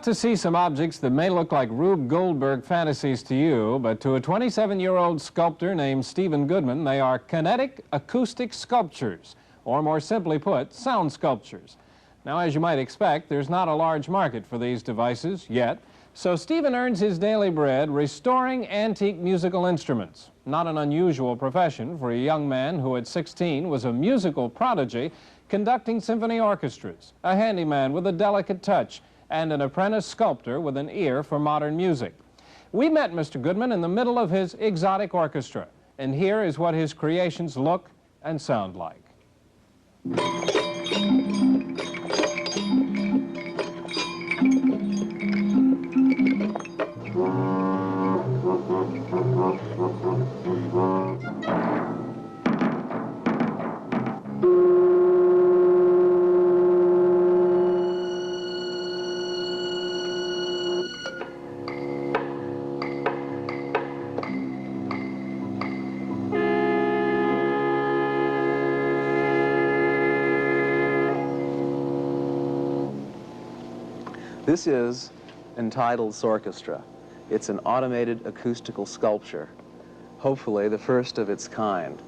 To see some objects that may look like Rube Goldberg fantasies to you, but to a 27-year-old sculptor named Stephen Goodman, they are kinetic acoustic sculptures, or more simply put, sound sculptures. Now, as you might expect, there's not a large market for these devices yet, so Stephen earns his daily bread restoring antique musical instruments. Not an unusual profession for a young man who at 16 was a musical prodigy conducting symphony orchestras, a handyman with a delicate touch, and an apprentice sculptor with an ear for modern music. We met Mr. Goodman in the middle of his exotic orchestra, and here is what his creations look and sound like. This is entitled Sorchestra. It's an automated acoustical sculpture, hopefully the first of its kind.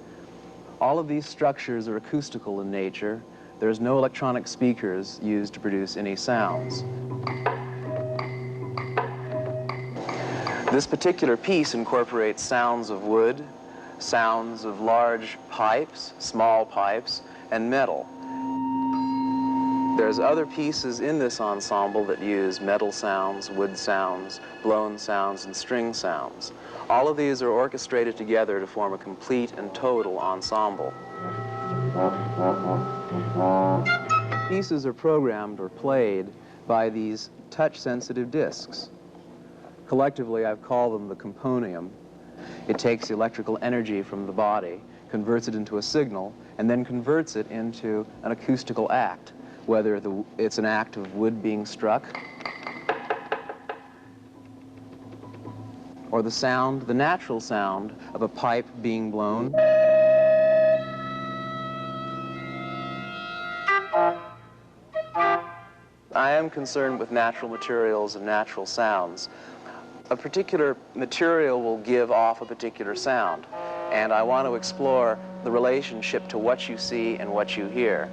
All of these structures are acoustical in nature. There's no electronic speakers used to produce any sounds. This particular piece incorporates sounds of wood, sounds of large pipes, small pipes, and metal. There's other pieces in this ensemble that use metal sounds, wood sounds, blown sounds, and string sounds. All of these are orchestrated together to form a complete and total ensemble. Pieces are programmed or played by these touch-sensitive discs. Collectively, I've called them the componium. It takes the electrical energy from the body, converts it into a signal, and then converts it into an acoustical act, whether it's an act of wood being struck, or the sound, the natural sound of a pipe being blown. I am concerned with natural materials and natural sounds. A particular material will give off a particular sound, and I want to explore the relationship to what you see and what you hear.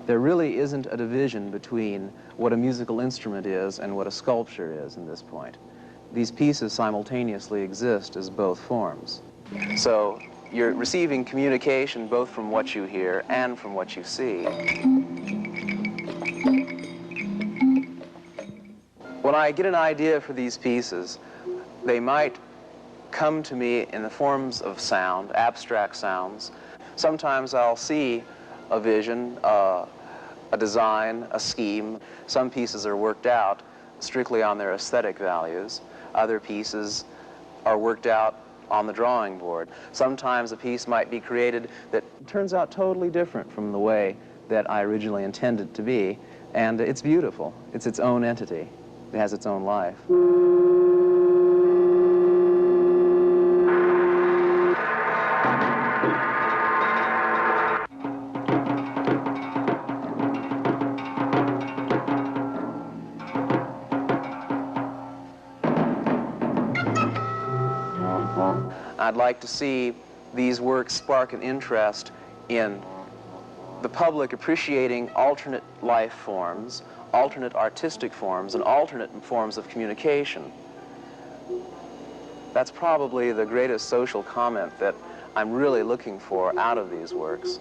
There really isn't a division between what a musical instrument is and what a sculpture is in this point. These pieces simultaneously exist as both forms. So you're receiving communication both from what you hear and from what you see. When I get an idea for these pieces, they might come to me in the forms of sound, abstract sounds. Sometimes I'll see a vision, a design, a scheme. Some pieces are worked out strictly on their aesthetic values. Other pieces are worked out on the drawing board. Sometimes a piece might be created that turns out totally different from the way that I originally intended it to be, and it's beautiful. It's its own entity. It has its own life. I'd like to see these works spark an interest in the public appreciating alternate life forms, alternate artistic forms, and alternate forms of communication. That's probably the greatest social comment that I'm really looking for out of these works.